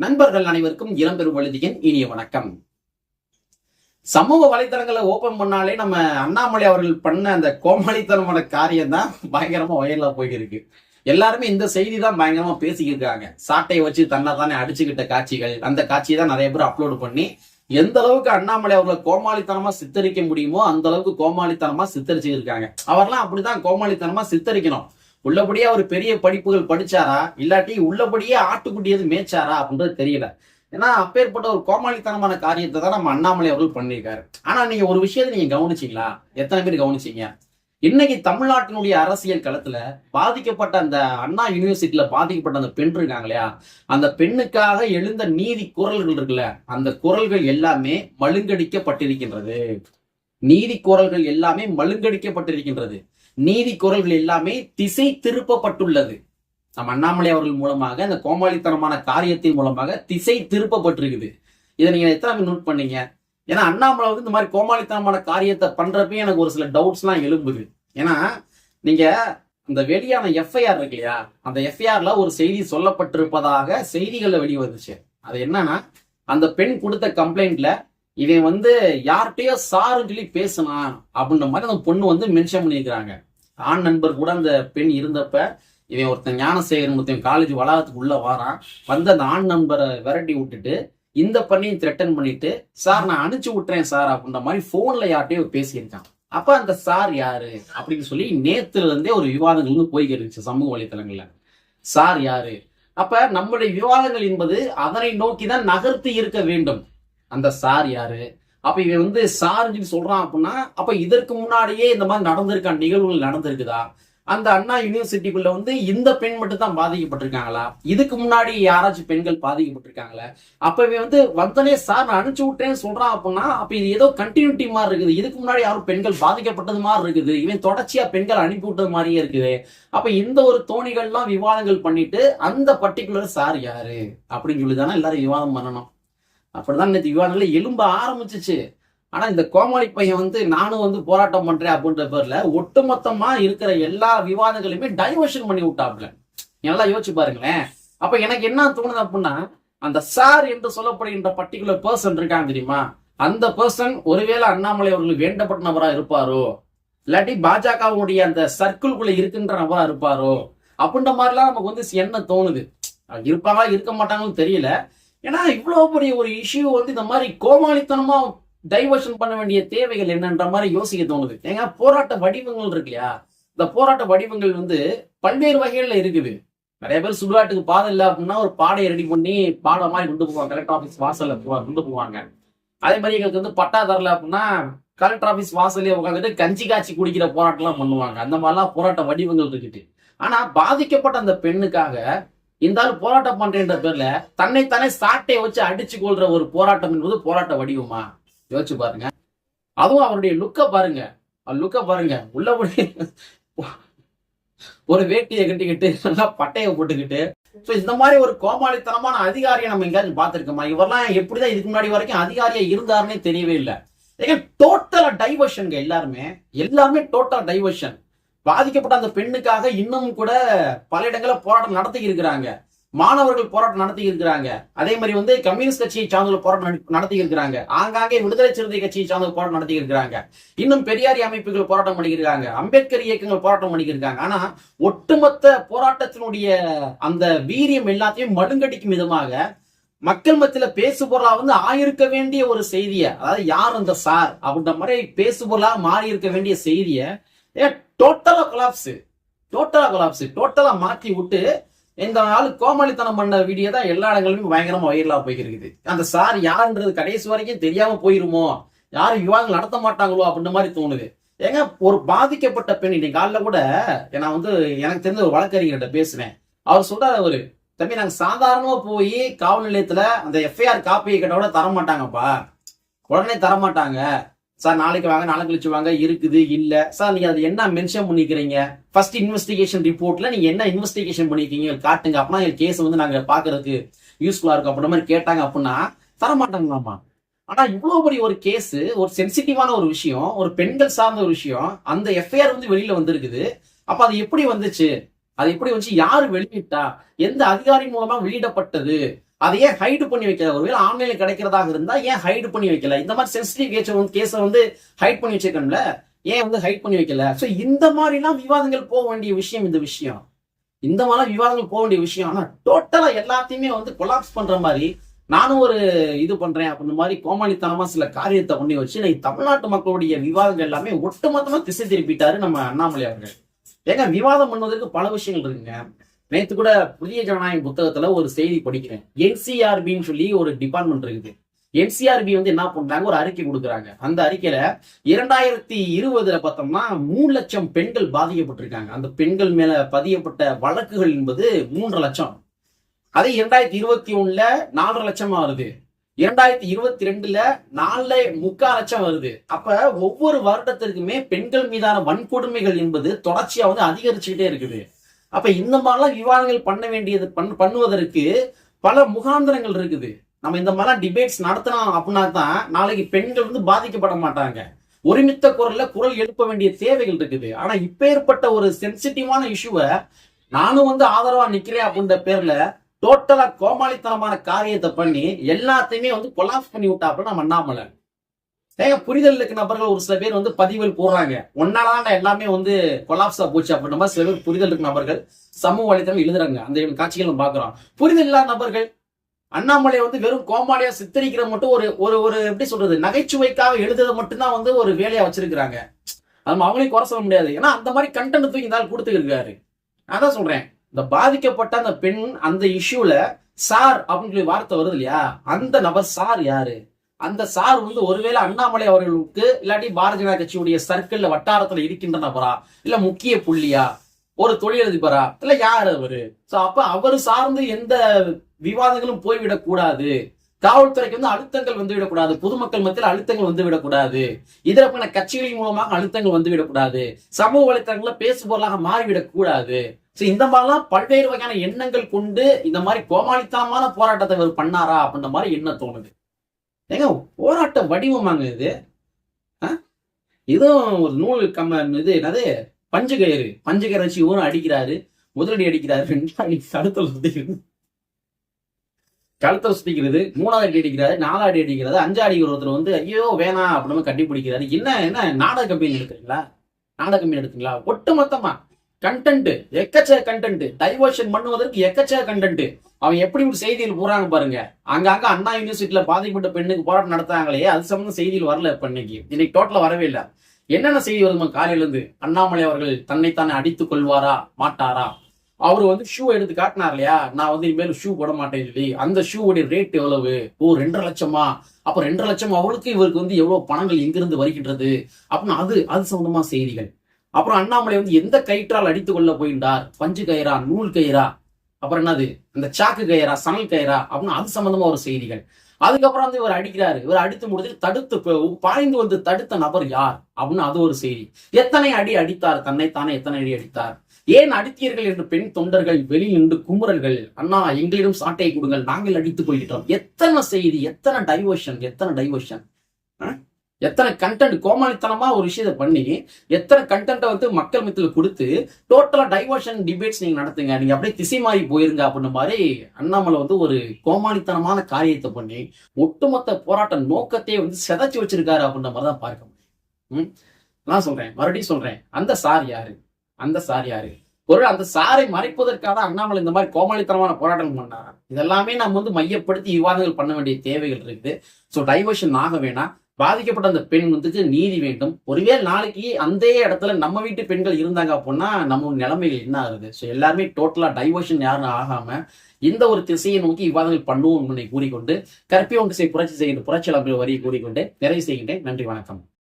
நண்பர்கள் அனைவருக்கும் இளம்பெரும் வழுதியின் இனிய வணக்கம். சமூக வலைதளங்களை ஓபன் பண்ணாலே நம்ம அண்ணாமலை அவர்கள் பண்ண அந்த கோமாளித்தனமான காரியம் தான் பயங்கரமா வயல்ல போயிருக்கு. எல்லாருமே இந்த செய்தி தான் பயங்கரமா பேசிக்கிட்டு இருக்காங்க. சாட்டையை வச்சு தன்னை தானே அடிச்சுக்கிட்ட காட்சிகள், அந்த காட்சியை தான் நிறைய பேர் அப்லோடு பண்ணி எந்த அளவுக்கு அண்ணாமலை அவர்களை கோமாளித்தனமா சித்தரிக்க முடியுமோ அந்த அளவுக்கு கோமாளித்தனமா சித்தரிச்சு இருக்காங்க. அவர்லாம் அப்படிதான் கோமாளித்தனமா சித்தரிக்கணும். உள்ளபடியே அவர் பெரிய படிப்புகள் படிச்சாரா இல்லாட்டி உள்ளபடியே ஆட்டுக்குட்டியது மேய்ச்சாரா அப்படின்றது தெரியல. ஏன்னா அப்பேற்பட்ட ஒரு கோமாளித்தனமான காரியத்தை தான் நம்ம அண்ணாமலை அவர்கள் பண்ணியிருக்காரு. ஆனா நீங்க ஒரு விஷயத்தை நீங்க கவனிச்சீங்களா? எத்தனை பேர் கவனிச்சீங்க? இன்னைக்கு தமிழ்நாட்டினுடைய அரசியல் களத்துல பாதிக்கப்பட்ட அந்த அண்ணா யூனிவர்சிட்டியில பாதிக்கப்பட்ட அந்த பெண் இருக்காங்க இல்லையா, அந்த பெண்ணுக்காக எழுந்த நீதி குரல்கள் இருக்குல்ல, அந்த குரல்கள் எல்லாமே மழுங்கடிக்கப்பட்டிருக்கின்றது. நீதி குரல்கள் எல்லாமே மழுங்கடிக்கப்பட்டிருக்கின்றது. நீதி குரல்கள் எல்லாமே திசை திருப்பப்பட்டுள்ளது. நம்ம அண்ணாமலை அவர்கள் மூலமாக அந்த கோமாளித்தனமான காரியத்தின் மூலமாக திசை திருப்பப்பட்டிருக்குது. இதை நீங்க எத்தனை பேர் நோட் பண்ணீங்க? ஏன்னா அண்ணாமலை வந்து இந்த மாதிரி கோமாளித்தனமான காரியத்தை பண்றப்ப எனக்கு ஒரு சில டவுட்ஸ் எல்லாம் எழும்புது. ஏன்னா நீங்க இந்த வெளியான எஃப்ஐஆர் இருக்கு இல்லையா, அந்த எஃப்ஐஆர்ல ஒரு செய்தி சொல்லப்பட்டிருப்பதாக செய்திகளை வெளிவந்துச்சு. அது என்னன்னா, அந்த பெண் கொடுத்த கம்ப்ளைண்ட்ல இவன் வந்து யார்கிட்டயோ சாருன்னு சொல்லி பேசினான் அப்படின்ற மாதிரி அந்த பொண்ணு வந்து மென்ஷன் பண்ணியிருக்கிறாங்க. ஆண் நண்பர் கூட அந்த பெண் இருந்தப்ப இவன் ஒருத்தன் ஞானசேகரன் ஒருத்தன் காலேஜ் வளாகத்துக்கு உள்ள வாரான். வந்து அந்த ஆண் நண்பரை விரட்டி விட்டுட்டு இந்த பண்ணியும் த்ரெட்டன் பண்ணிட்டு, சார் நான் அனுப்பிச்சு விட்டுறேன் சார் அப்படின்ற மாதிரி போன்ல யார்கிட்டயோ பேசியிருக்கான். அப்ப அந்த சார் யாரு அப்படின்னு சொல்லி நேத்துல இருந்தே ஒரு விவாதங்கள் வந்து போய்கிட்டு இருந்துச்சு சமூக வலைத்தளங்கள்ல. சார் யாரு? அப்ப நம்முடைய விவாதங்கள் என்பது அதனை நோக்கிதான் நகர்த்தி இருக்க வேண்டும். அந்த சார் யாரு? அப்ப இவன் வந்து சார்ன்னு சொல்றான் அப்படின்னா, அப்ப இதற்கு முன்னாடியே இந்த மாதிரி நடந்திருக்க நிகழ்வுகள் நடந்திருக்குதா? அந்த அண்ணா யூனிவர்சிட்டிக்குள்ள வந்து இந்த பெண் மட்டும் தான் பாதிக்கப்பட்டிருக்காங்களா? இதுக்கு முன்னாடி யாராச்சும் பெண்கள் பாதிக்கப்பட்டிருக்காங்களா? அப்ப இவன் வந்து வந்தனே சார் நான் அனுப்பிச்சு விட்டேன்னு சொல்றான் அப்படின்னா, அப்ப இது ஏதோ கண்டினியூட்டி மாதிரி இருக்குது. இதுக்கு முன்னாடி யாரும் பெண்கள் பாதிக்கப்பட்டது மாதிரி இருக்குது. இவன் தொடர்ச்சியா பெண்கள் அனுப்பி விட்டது மாதிரியே இருக்குது. அப்ப இந்த ஒரு தோணிகள்லாம் விவாதங்கள் பண்ணிட்டு அந்த பர்டிகுலர் சார் யாரு அப்படின்னு சொல்லி தானே எல்லாரும் விவாதம் பண்ணணும். அப்படிதான் நேற்று விவாதங்கள்ல எலும்ப ஆரம்பிச்சிச்சு. ஆனா இந்த கோமாளி பையன் வந்து நானும் வந்து போராட்டம் பண்றேன் அப்படின்ற பேர்ல ஒட்டுமொத்தமா இருக்கிற எல்லா விவாதங்களையுமே டைவர்ஷன் பண்ணி விட்டாப்ல. நல்லா யோசிச்சு பாருங்களேன். அப்ப எனக்கு என்ன தோணுது அப்படின்னா, அந்த சார் என்று சொல்லப்படுகின்ற பர்டிகுலர் பர்சன் இருக்காங்க தெரியுமா, அந்த பர்சன் ஒருவேளை அண்ணாமலை அவர்களுக்கு வேண்டப்பட்ட நபரா இருப்பாரோ, இல்லாட்டி பாஜகவுடைய அந்த சர்க்கிள்குள்ள இருக்கின்ற நபரா இருப்பாரோ அப்படின்ற மாதிரிலாம் நமக்கு வந்து என்ன தோணுது. இருப்பாங்களா இருக்க மாட்டாங்கன்னு தெரியல. ஏன்னா இவ்வளவு பெரிய ஒரு இஷ்யூ வந்து இந்த மாதிரி கோமாளித்தனமா டைவர்ஷன் பண்ண வேண்டிய தேவைகள் என்னன்ற மாதிரி யோசிக்க தோணுது. ஏங்க போராட்ட வடிவங்கள் இருக்கு இல்லையா, இந்த போராட்ட வடிவங்கள் வந்து பல்வேறு வகைகள்ல இருக்குது. நிறைய பேர் சுடுகாட்டுக்கு பாதை இல்லை அப்படின்னா ஒரு பாடையை ரெடி பண்ணி பாடம் மாதிரி கொண்டு போவாங்க, கலெக்டர் ஆஃபீஸ் வாசல்ல கொண்டு போவாங்க. அதே மாதிரி எங்களுக்கு வந்து பட்டா தரல அப்படின்னா கலெக்டர் ஆஃபீஸ் வாசல்லே உட்காந்துட்டு கஞ்சி காய்ச்சி குடிக்கிற போராட்டம் எல்லாம் பண்ணுவாங்க. அந்த மாதிரிலாம் போராட்ட வடிவங்கள் இருக்குது. ஆனா பாதிக்கப்பட்ட அந்த பெண்ணுக்காக இந்த ஆள் போராட்டம் பண்றேன்ற பேர்ல தன்னைத்தானே சாட்டையை வச்சு அடிச்சு கொள்ற ஒரு போராட்டம் என்பது போராட்ட வடிவமா? யோசிச்சு பாருங்க. அதுவும் அவருடைய லுக்க பாருங்க. உள்ளபடி ஒரு வேட்டியை கட்டிக்கிட்டு நல்லா பட்டையை போட்டுக்கிட்டு, இந்த மாதிரி ஒரு கோமாளித்தனமான அதிகாரியை நம்ம எங்கேயாச்சும் பார்த்திருக்கோமா? இவரெல்லாம் எப்படிதான் இதுக்கு முன்னாடி வரைக்கும் அதிகாரியா இருந்தாருன்னே தெரியவே இல்லை. டோட்டலா டைவர்ஷன். எல்லாருமே டோட்டல் டைவர்ஷன். பாதிக்கப்பட்ட அந்த பெண்ணுக்காக இன்னும் கூட பல இடங்கள போராட்டம் நடத்தி இருக்கிறாங்க. மாணவர்கள் போராட்டம் நடத்தி இருக்கிறாங்க. அதே மாதிரி வந்து கம்யூனிஸ்ட் கட்சியை சார்ந்த போராட்டம் நடத்தி இருக்கிறாங்க. ஆங்காங்கே விடுதலை சிறுத்தை கட்சியை சார்ந்த போராட்டம் நடத்தி இருக்கிறாங்க. இன்னும் பெரியாரி அமைப்புகள் போராட்டம் பண்ணிக்கிறாங்க. அம்பேத்கர் இயக்கங்கள் போராட்டம் பண்ணிக்கிறாங்க. ஆனா ஒட்டுமொத்த போராட்டத்தினுடைய அந்த வீரியம் எல்லாத்தையும் மழுங்கடிக்கும் விதமாக மக்கள் மத்தியில பேசு பொருளா வந்து ஆயிருக்க வேண்டிய ஒரு செய்திய, அதாவது யார் அந்த சார் அப்படின்ற மாதிரி பேசு பொருளா மாறி இருக்க வேண்டிய செய்திய டோட்டலா மாற்றி விட்டு இந்த ஆளு கோமாளித்தனம் பண்ண வீடியோ தான் எல்லா இடங்களிலும் பயங்கரமா வைரலா போய்க்கிருக்குது. அந்த சார் யாருன்றது கடைசி வரைக்கும் தெரியாம போயிருமோ, யாரும் விவாதங்கள் நடத்த மாட்டாங்களோ அப்படின்ற மாதிரி தோணுது. ஏங்க ஒரு பாதிக்கப்பட்ட பெண், இன்னைக்கு காலைல கூட நான் வந்து எனக்கு தெரிஞ்ச ஒரு வழக்கறிஞர்கிட்ட பேசுனேன். அவர் சொல்றாரு, ஒரு தம்பி நாங்க சாதாரணமா போய் காவல் நிலையத்துல அந்த எஃப்ஐஆர் காப்பியை கேட்டோட தரமாட்டாங்கப்பா, உடனே தரமாட்டாங்க சார். நாளைக்கு வாங்க, நாளை கழிச்சு வாங்க, இருக்குது இல்ல சார். நீங்க அது என்ன மென்ஷன் பண்ணிக்கிறீங்க? ஃபர்ஸ்ட் இன்வெஸ்டிகேஷன் ரிப்போர்ட்ல நீங்க என்ன இன்வெஸ்டிகேஷன் பண்ணிருக்கீங்க காட்டுங்க, அப்படின்னா எங்க கேஸ் வந்து நாங்க பாக்குறதுக்கு யூஸ்ஃபுல்லா இருக்கும் அப்படின்ற மாதிரி கேட்டாங்க அப்படின்னா தரமாட்டாங்களாமா. ஆனா இவ்வளவு பெரிய ஒரு கேஸ், ஒரு சென்சிட்டிவான ஒரு விஷயம், ஒரு பெண்கள் சார்ந்த ஒரு விஷயம், அந்த எஃப்ஐஆர் வந்து வெளியில வந்திருக்குது. அப்ப அது எப்படி வந்துச்சு? அது எப்படி வந்து யாரு வெளியிட்டா, எந்த அதிகாரி மூலமா வெளியிடப்பட்டது அதை ஏன் ஹைடு பண்ணி வைக்கல? ஒருவேளை ஆன்லைன்ல கிடைக்கிறதாக இருந்தா ஏன் ஹைடு பண்ணி வைக்கல? இந்த மாதிரி சென்சிட்டிவ் கேஸை வந்து ஹைட் பண்ணி வச்சிருக்கணும்ல, ஏன் வந்து ஹைட் பண்ணி வைக்கல? ஸோ இந்த மாதிரிலாம் விவாதங்கள் போக வேண்டிய விஷயம் இந்த விஷயம். இந்த மாதிரிலாம் விவாதங்கள் போக வேண்டிய விஷயம். ஆனா டோட்டலா எல்லாத்தையுமே வந்து கொலாப்ஸ் பண்ற மாதிரி நானும் ஒரு இது பண்றேன் அப்படின்ற மாதிரி கோமாளித்தனமா சில காரியத்தை பண்ணி வச்சு இன்னைக்கு தமிழ்நாட்டு மக்களுடைய விவாதங்கள் எல்லாமே ஒட்டுமொத்தமா திசை திருப்பிட்டாரு நம்ம அண்ணாமலை அவர்கள். ஏங்க விவாதம் பண்ணுவதற்கு பல விஷயங்கள் இருக்குங்க. நேற்று கூட புதிய ஜனநாயகம் புத்தகத்துல ஒரு செய்தி படிக்கிறேன். என்சிஆர்பின்னு சொல்லி ஒரு டிபார்ட்மெண்ட் இருக்குது. என்சிஆர்பி வந்து என்ன பண்றாங்க, ஒரு அறிக்கை கொடுக்குறாங்க. அந்த அறிக்கையில 2020 பார்த்தோம்னா 3 லட்சம் பெண்கள் பாதிக்கப்பட்டிருக்காங்க. அந்த பெண்கள் மேல பதியப்பட்ட வழக்குகள் என்பது 3 லட்சம். அதே 2021 4 லட்சமா வருது. 2022 4.25 லட்சம் வருது. அப்ப ஒவ்வொரு வருடத்திற்குமே பெண்கள் மீதான வன்கொடுமைகள் என்பது தொடர்ச்சியா வந்து அதிகரிச்சுக்கிட்டே இருக்குது. அப்ப இந்த மாதிரிலாம் விவாதங்கள் பண்ண வேண்டியது பண்ணுவதற்கு பல முகாந்திரங்கள் இருக்குது. நம்ம இந்த மாதிரிலாம் டிபேட்ஸ் நடத்தணும் அப்படின்னா தான் நாளைக்கு பெண்கள் வந்து பாதிக்கப்பட மாட்டாங்க. ஒருமித்த குரல்ல குரல் எழுப்ப வேண்டிய தேவைகள் இருக்குது. ஆனா இப்ப ஏற்பட்ட ஒரு சென்சிட்டிவான இஷ்யூவை நானும் வந்து ஆதரவா நிக்கிறேன் அப்படின்ற பேர்ல டோட்டலா கோமாளித்தனமான காரியத்தை பண்ணி எல்லாத்தையுமே வந்து கொலாப்ஸ் பண்ணி விட்டாப்புல நம்ம அண்ணாமலை. ஏங்க புரிதல் இருக்க நபர்கள் ஒரு சில பேர் வந்து பதிவுகள் போடுறாங்க, ஒன்னாலதான் எல்லாமே வந்து கொலாப்ஸா போச்சு அப்படின்ற மாதிரி சில பேர் புரிதல் இருக்க நபர்கள் சமூக வலைத்தளம் எழுதுறாங்க. அந்த காட்சிகள் நம்ம பாக்குறோம். புரிதல் இல்லாத நபர்கள் அண்ணாமலை வந்து வெறும் கோமாளியா சித்தரிக்கிற மட்டும் ஒரு ஒரு ஒரு எப்படி சொல்றது, நகைச்சுவைக்காக எழுதுறதை மட்டும்தான் வந்து ஒரு வேலையா வச்சிருக்கிறாங்க. அது அவங்களையும் குறை சொல்ல முடியாது. ஏன்னா அந்த மாதிரி கண்டென்ட் தூக்கி இந்த ஆள் கொடுத்துருக்காரு. நான் தான் சொல்றேன், இந்த பாதிக்கப்பட்ட அந்த பெண் அந்த இஷ்யூல சார் அப்படின்னு சொல்லி வார்த்தை வருது இல்லையா, அந்த நபர் சார் யாரு? அந்த சார் வந்து ஒருவேளை அண்ணாமலை அவர்களுக்கு இல்லாட்டி பாரதிய ஜனதா கட்சியுடைய சர்க்கிள்ல வட்டாரத்துல இருக்கின்ற நபரா, இல்ல முக்கிய புள்ளியா, ஒரு தொழிலதிபரா, இல்ல யார் அவரு? சோ அப்ப அவரு சார்ந்து எந்த விவாதங்களும் போய்விடக் கூடாது. காவல்துறைக்கு வந்து அழுத்தங்கள் வந்து விடக்கூடாது. பொதுமக்கள் மத்தியில் அழுத்தங்கள் வந்து விடக்கூடாது. இதற்கான கட்சிகளின் மூலமாக அழுத்தங்கள் வந்து விடக்கூடாது. சமூக வலைத்தளங்களை பேசுபொருளாக மாறிவிடக் கூடாது. இந்த மாதிரிலாம் பல்வேறு வகையான எண்ணங்கள் கொண்டு இந்த மாதிரி கோமாளித்தனமான போராட்டத்தை இவர் பண்ணாரா அப்படின்ற மாதிரி என்ன தோணுது. ஏங்க போராட்ட வடிவமாங்க இது. இதுவும் ஒரு நூல் இது என்னது, பஞ்சு கயிறு வச்சு இவரும் அடிக்கிறாரு, முதலடி அடிக்கிறாரு, 2 அடி கழுத்தை சுத்திக்கிறது, 3வது அடி அடிக்கிறாரு, 4 அடி அடிக்கிறாரு, 5 அடி ஒருத்தர் வந்து ஐயோ வேணாம் அப்படின்னு கட்டி பிடிக்கிறாரு. என்ன நாடக கம்பெனி எடுத்துங்களா? நாடக கம்பெனி எடுத்துங்களா? ஒட்டுமொத்தமா கண்டென்ட், எக்கச்சக்க கண்டென்ட், டைவர்ஷன் பண்ணுவதற்கு எக்கச்சக்க கண்டென்ட். அவன் எப்படி ஒரு செய்தியில் போறாங்க பாருங்க. அங்க அண்ணா யூனிவர்சிட்டியில பாதிக்கப்பட்ட பெண்ணுக்கு போராட்டம் நடத்தாங்களே, அது சம்பந்தம் செய்தியில் வரல. இப்ப இன்னைக்கு டோட்டலா வரவே இல்லை. என்னென்ன செய்தி வருமா காலையில இருந்து? அண்ணாமலை அவர்கள் தன்னைத்தானே அடித்துக் கொள்வாரா மாட்டாரா? அவரு வந்து ஷூ எடுத்து காட்டினார் இல்லையா, நான் வந்து இனிமேல் ஷூ போட மாட்டேன்னு சொல்லி. அந்த ஷூவுடைய ரேட் எவ்வளவு? 2.5 லட்சமா? அப்ப 2.5 லட்சம் அவளுக்கு இவருக்கு வந்து எவ்வளவு பணங்கள் எங்கிருந்து வருகின்றது அப்படின்னு அது சம்பந்தமா செய்திகள். அப்புறம் அண்ணாமலை வந்து எந்த கயிற்றால் அடித்துக் கொள்ள போயிட்டார்? பஞ்சு கயிறா, நூல் கயிறா, அப்புறம் என்னது இந்த சாக்கு கயிறா, சணல் கயிறா அப்படின்னு அது சம்பந்தமா ஒரு செய்திகள். அதுக்கப்புறம் வந்து இவர் அடிக்கிறாரு. இவர் அடித்து முடிஞ்சு தடுத்து பாய்ந்து வந்து தடுத்த நபர் யார் அப்படின்னு அது ஒரு செய்தி. எத்தனை அடி அடித்தார்? தன்னைத்தானே எத்தனை அடி அடித்தார்? ஏன் அடித்தீர்கள் என்று பெண் தொண்டர்கள் வெளியில் நின்று குமுறல்கள், அண்ணா எங்களிடம் சாட்டையை கொடுங்கள், நாங்கள் அடித்துக் கொள்கிறோம். எத்தனை செய்தி, எத்தனை டைவர்ஷன், எத்தனை கண்டென்ட். கோமாளித்தனமா ஒரு விஷயத்தை பண்ணி எத்தனை கண்டென்ட்டை வந்து மக்கள் மத்தியில் கொடுத்து டோட்டலா டைவர்ஷன் டிபேட்ஸ் நீங்க நடத்துங்க, நீங்க அப்படியே திசை மாறி போயிருங்க அப்படின்ற மாதிரி அண்ணாமலை வந்து ஒரு கோமாளித்தனமான காரியத்தை பண்ணி ஒட்டுமொத்த போராட்ட நோக்கத்தையே வந்து செதைச்சு வச்சிருக்காரு அப்படின்ற மாதிரி தான் பார்க்க முடியும். நான் சொல்றேன், மறுபடியும் சொல்றேன், அந்த சார் யாரு? ஒரு அந்த சாரை மறைப்பதற்காக அண்ணாமலை இந்த மாதிரி கோமாளித்தனமான போராட்டம் பண்ணாரா? இதெல்லாமே நம்ம வந்து மையப்படுத்தி விவாதங்கள் பண்ண வேண்டிய தேவைகள் இருக்குது. ஸோ டைவர்ஷன் ஆக வேணாம். பாதிக்கப்பட்ட அந்த பெண் வந்து நீதி வேண்டும். ஒருவேளை நாளைக்கு அந்த இடத்துல நம்ம வீட்டு பெண்கள் இருந்தாங்க அப்படின்னா நம்ம நிலைமைகள் என்ன ஆகுது? ஸோ எல்லாருமே டோட்டலா டைவர்ஷன் யாரும் ஆகாம இந்த ஒரு திசையை நோக்கி விவாதங்கள் பண்ணுவோம் கூறிக்கொண்டு கற்பிய ஒன்று புரட்சி செய்கின்ற புரட்சியாளர்கள் வரியை கூறிக்கொண்டு நிறைவு செய்கின்றேன். நன்றி, வணக்கம்.